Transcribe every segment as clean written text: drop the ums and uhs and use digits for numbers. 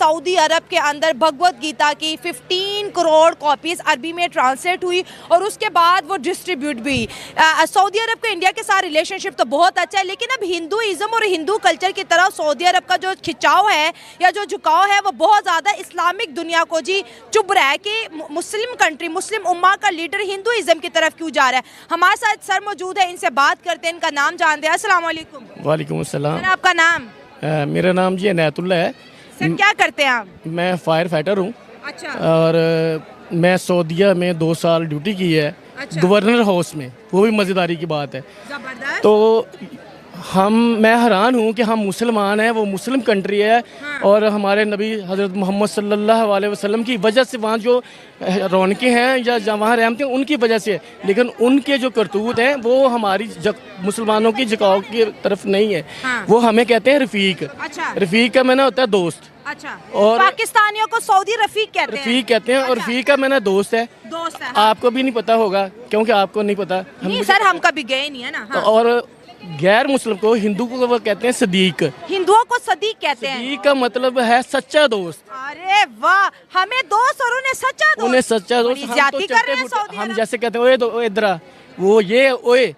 Saudi अरब के अंदर भगवत गीता की 15 करोड़ कॉपीज़ अरबी में ट्रांसलेट हुई और उसके बाद वो डिस्ट्रीब्यूट भी हुई। सऊदी अरब का इंडिया के साथ रिलेशनशिप तो बहुत अच्छा है, लेकिन अब हिंदुइज़्म और हिंदू कल्चर की तरफ सऊदी अरब का जो खिंचाव है या जो झुकाव है वो बहुत ज़्यादा इस्लामिक दुनिया को जी चुभ रहा है कि मुस्लिम कंट्री, मुस्लिम उम्मा का लीडर हिंदुइज़्म की तरफ क्यों जा रहा है। हमारे साथ सर मौजूद है, इनसे बात करते हैं, इनका नाम जानते हैं। अस्सलाम वालेकुम। वालेकुम अस्सलाम। आपका नाम? मेरा नाम जी इनायतुल्लाह है। सर क्या करते हैं आप? मैं फायर फाइटर हूँ। अच्छा। और मैं सऊदीया में 2 साल ड्यूटी की है। अच्छा। गवर्नर हाउस में, वो भी मज़ेदारी की बात है। जबरदस्त। तो मैं हैरान हूँ कि हम मुसलमान हैं, वो मुस्लिम कंट्री है। हाँ। और हमारे नबी हज़रत मोहम्मद सल्लल्लाहु अलैहि वसल्लम की वजह से वहाँ जो रौनकें हैं या वहाँ रहमतें उनकी वजह से, लेकिन उनके जो करतूत हैं वो हमारी मुसलमानों की झुकाव की तरफ नहीं है। हाँ। वो हमें कहते हैं रफ़ीक। अच्छा। रफ़ीक का मैंने होता है दोस्त। अच्छा। और पाकिस्तानियों को सऊदी रफीक कहते हैं। रफ़ीक कहते हैं। और रफ़ीक का मैंने दोस्त है। दोस्त है। आपको भी नहीं पता होगा क्योंकि आपको नहीं पता। नहीं सर, हम कभी गए नहीं है ना। हाँ। और गैर मुस्लिम को, हिंदू को वो कहते हैं सदीक। हिंदुओं को सदीक कहते हैं। सदीक का मतलब है सच्चा दोस्त। अरे वाह, हमें दोस्त और उन्हें सच्चा दोस्त। उन्हें सच्चा दोस्त। बड़ी हम ज्यादती तो कर रहे हैं चट्टे सऊदी हम अरब। जैसे कहते हैं ओए इधर आ, वो ये ओए,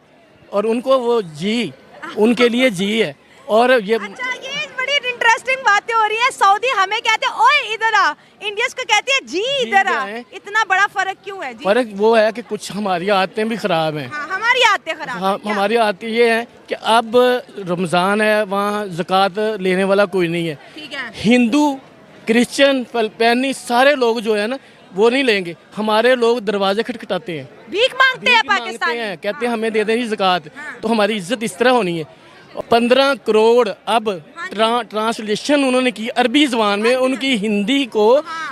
और उनको वो जी, उनके लिए जी है। और ये अच्छा, ये बड़ी इंटरेस्टिंग बातें हो रही है। सऊदी हमें कहते हैं ओए इधर आ, इंडियंस को कहते हैं जी इधर आ। इतना बड़ा फर्क क्यों है जी? फर्क वो है कि कुछ हमारी आदतें भी खराब हैं। हाँ, हमारी आदतें खराब हाँ, हैं। क्या? हमारी आदतें ये है कि अब रमज़ान है, वहाँ ज़कात लेने वाला कोई नहीं है। ठीक है। हिंदू, क्रिश्चियन, फिलिपाइनी सारे लोग जो है ना वो नहीं लेंगे। हमारे लोग दरवाजे खटखटाते हैं, भीख मांगते हैं भीख मांगते पाकिस्तानी। हैं, कहते हैं हमें दे दें ज़कात। हाँ। तो हमारी इज्जत इस तरह होनी है। 15 करोड़ अब ट्रांसलेशन उन्होंने की अरबी ज़बान में, उनकी हिंदी को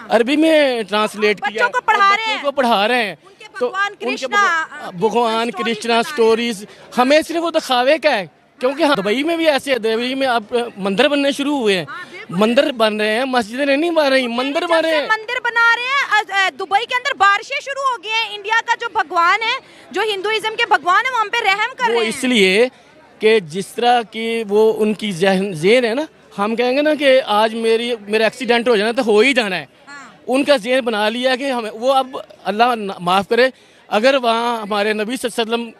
अरबी में ट्रांसलेट किया। बच्चों को पढ़ा रहे हैं। बच्चों को पढ़ा रहे हैं। उनके तो भगवान उनके कृष्णा, भगवान स्टोरीज कृष्णा बता रहे हैं। स्टोरीज, हमें सिर्फ वो दिखावे का है। क्योंकि दुबई में भी ऐसे है, दुबई में अब मंदिर बनने शुरू हुए हैं। मंदिर बन रहे हैं, मस्जिदें नहीं बन रही, मंदिर बन रहे हैं। मंदिर बना रहे हैं। दुबई के अंदर बारिशें शुरू हो गई हैं। इंडिया का जो भगवान है, जो हिंदुइज्म के भगवान है, वो हम पे रहम कर वो रहे हैं। इसलिए कि जिस तरह की वो उनकी ज़हन है ना, हम कहेंगे ना कि आज मेरा एक्सीडेंट हो जाना तो हो ही जाना है। हाँ। उनका ज़हन बना लिया कि हमें वो, अब अल्लाह माफ़ करे, अगर वहाँ हमारे नबी सल्लल्लाहु अलैहि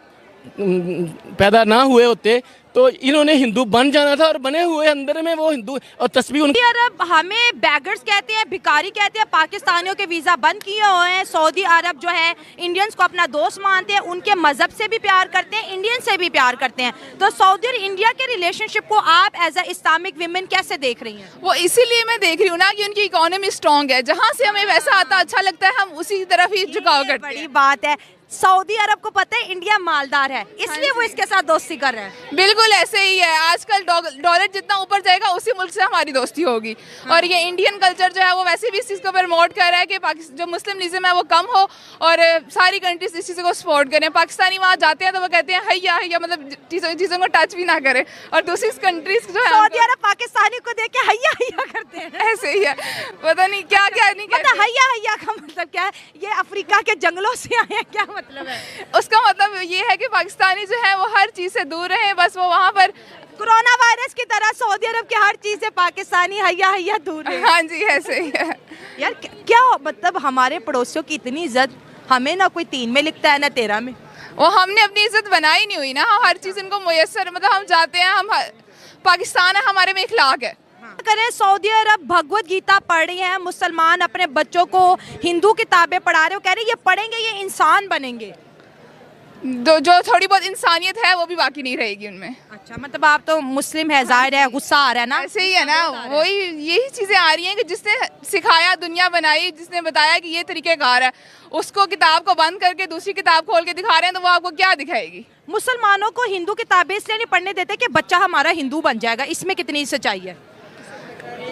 वसल्लम पैदा ना हुए होते तो इन्होंने हिंदू बन जाना था, और बने हुए अंदर में वो हिंदू। और तस्वीर सऊदी अरब हमें बैगर्स कहते हैं, भिखारी कहते हैं। पाकिस्तानियों के वीज़ा बंद किए हुए हैं। सऊदी अरब जो है इंडियंस को अपना दोस्त मानते हैं, उनके मज़हब से भी प्यार करते हैं, इंडियन से भी प्यार करते हैं। तो सऊदी और इंडिया के रिलेशनशिप को आप एज अ इस्लामिक वीमेन कैसे देख रही हैं? वो इसीलिए मैं देख रही हूँ ना कि उनकी इकोनॉमी स्ट्रॉन्ग है। जहाँ से हमें वैसा आता अच्छा लगता है, हम उसी तरफ ही झुकाव करते बड़ी हैं। बात है। सऊदी अरब को पता है इंडिया मालदार है, इसलिए वो इसके साथ दोस्ती कर रहे हैं। बिल्कुल ऐसे ही है। आजकल डॉलर जितना ऊपर जाएगा उसी मुल्क से हमारी दोस्ती होगी। और ये इंडियन कल्चर जो है वो वैसे भी इस चीज़ को प्रमोट कर रहा है कि जो मुस्लिम है वो कम हो और सारी कंट्रीज इस चीज़ को सपोर्ट करें। पाकिस्तानी वहाँ जाते हैं तो वो कहते हैं हैया हैया, मतलब चीज़ों को टच भी ना करें। और दूसरी कंट्रीज जो है सऊदी अरब पाकिस्तानी को देख के हैया हैया करते हैं। ऐसे ही है, पता नहीं क्या क्या नहीं मतलब कहते। हैया हैया का मतलब क्या है? ये अफ्रीका के जंगलों से आए हैं, क्या मतलब है? उसका मतलब ये है कि पाकिस्तानी जो है वो हर चीज़ से दूर रहे, बस वो वहाँ पर कोरोना वायरस की तरह सऊदी अरब की हर चीज से पाकिस्तानी हैया हैया दूर है। हाँ जी ऐसे ही है। यार क्या मतलब हमारे पड़ोसियों की इतनी इज्जत, हमें ना कोई 3 में लिखता है ना 13 में। वो हमने अपनी इज्जत बनाई नहीं हुई ना, हम हर चीज़ इनको मुयस्सर, मतलब हम जाते हैं, हम पाकिस्तान है, हमारे में इखलाक है। करें, सऊदी अरब भगवत गीता पढ़ रही हैं, मुसलमान अपने बच्चों को हिंदू किताबें पढ़ा रहे हो, कह रहे ये पढ़ेंगे ये इंसान बनेंगे। जो थोड़ी बहुत इंसानियत है वो भी बाकी नहीं रहेगी उनमें। अच्छा, मतलब आप तो मुस्लिम है, जाहिर है गुस्सा आ रहा है ना? ऐसे ही है ना, वही यही चीज़ें आ रही हैं कि जिसने सिखाया, दुनिया बनाई, जिसने बताया कि ये तरीक़ेकार है, उसको किताब को बंद करके दूसरी किताब खोल के दिखा रहे हैं, तो वो आपको क्या दिखाएगी? मुसलमानों को हिंदू किताबें इसलिए नहीं पढ़ने देते कि बच्चा हमारा हिंदू बन जाएगा, इसमें कितनी सच्चाई है?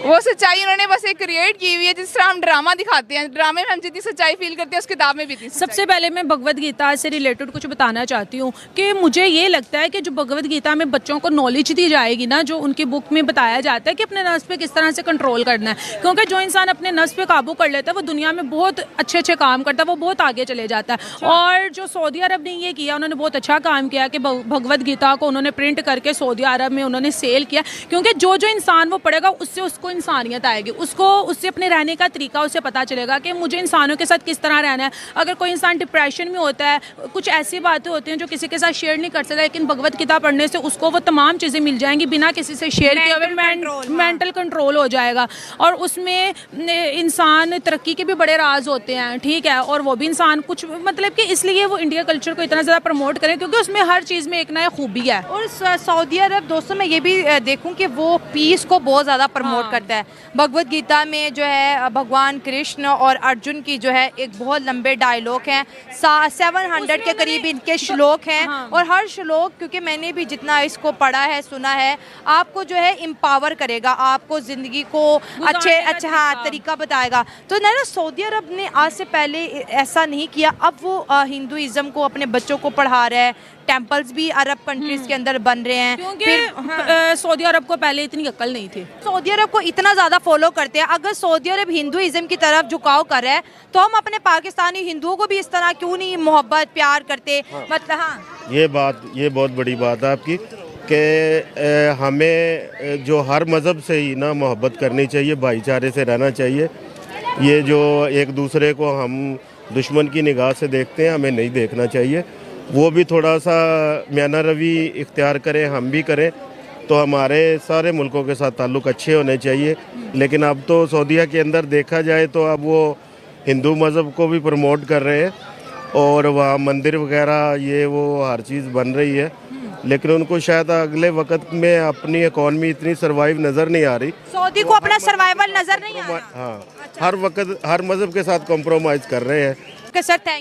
वो सच्चाई उन्होंने बस एक क्रिएट की हुई है। जिस तरह हम ड्रामा दिखाते हैं, ड्रामे में हम जितनी सच्चाई फील करते हैं उस किताब में भी इतनी सच्चाई। सबसे पहले मैं भगवत गीता से रिलेटेड कुछ बताना चाहती हूँ कि मुझे ये लगता है कि जो भगवत गीता में बच्चों को नॉलेज दी जाएगी ना, जो उनकी बुक में बताया जाता है कि अपने नफ्स पे किस तरह से कंट्रोल करना है, क्योंकि जो इंसान अपने नफ्स पे काबू कर लेता है वो दुनिया में बहुत अच्छे काम करता है, वो बहुत आगे चले जाता है। और जो सऊदी अरब ने ये किया, उन्होंने बहुत अच्छा काम किया कि भगवत गीता को उन्होंने प्रिंट करके सऊदी अरब में उन्होंने सेल किया, क्योंकि जो इंसान वो पढ़ेगा उससे उसको को इंसानियत आएगी, उसको उससे अपने रहने का तरीका उसे पता चलेगा कि मुझे इंसानों के साथ किस तरह रहना है। अगर कोई इंसान डिप्रेशन में होता है, कुछ ऐसी बातें होती हैं जो किसी के साथ शेयर नहीं कर सकता, लेकिन भगवत गीता पढ़ने से उसको वो तमाम चीज़ें मिल जाएंगी बिना किसी से शेयर किए हुए। मेंटल कंट्रोल हो जाएगा और उसमें इंसान तरक्की के भी बड़े राज होते हैं, ठीक है। और वो भी इंसान कुछ मतलब कि इसलिए वो इंडिया कल्चर को इतना ज़्यादा प्रमोट करें क्योंकि उसमें हर चीज़ में एक नया खूबी है। और सऊदी अरब दोस्तों मैं ये भी देखूं कि वो पीस को बहुत ज़्यादा प्रमोट करता है। भगवत गीता में जो है भगवान कृष्ण और अर्जुन की जो है एक बहुत लंबे डायलॉग हैं, 700 के करीब इनके श्लोक हैं। और हर श्लोक, क्योंकि मैंने भी जितना इसको पढ़ा है सुना है, आपको जो है एम्पावर करेगा, आपको ज़िंदगी को अच्छा तरीका बताएगा। तो ना सऊदी अरब ने आज से पहले ऐसा नहीं किया, अब वो हिंदुइज़्म को अपने बच्चों को पढ़ा रहा है। टेम्पल्स भी अरब कंट्रीज के अंदर बन रहे हैं क्योंकि सऊदी अरब को पहले इतनी अक्ल नहीं थी। सऊदी अरब को इतना ज़्यादा फॉलो करते हैं। अगर सऊदी अरब हिंदुइज़्म की तरफ झुकाव कर रहा है तो हम अपने पाकिस्तानी हिंदुओं को भी इस तरह क्यों नहीं मोहब्बत प्यार करते। मतलब ये बहुत बड़ी बात है आपकी कि हमें जो हर मज़हब से ही ना मोहब्बत करनी चाहिए, भाईचारे से रहना चाहिए। ये जो एक दूसरे को हम दुश्मन की निगाह से देखते हैं, हमें नहीं देखना चाहिए। वो भी थोड़ा सा म्याना रवि इख्तियार करें, हम भी करें, तो हमारे सारे मुल्कों के साथ ताल्लुक़ अच्छे होने चाहिए। लेकिन अब तो सऊदीया के अंदर देखा जाए तो अब वो हिंदू मज़हब को भी प्रमोट कर रहे हैं और वहाँ मंदिर वगैरह ये वो हर चीज़ बन रही है। लेकिन उनको शायद अगले वक्त में अपनी इकॉनमी इतनी सर्वाइव नज़र नहीं आ रही। सऊदी को अपना सर्वाइवल नज़र नहीं आ रहा। हाँ, हर वक्त हर मज़हब के साथ कॉम्प्रोमाइज़ कर रहे हैं। Sir thank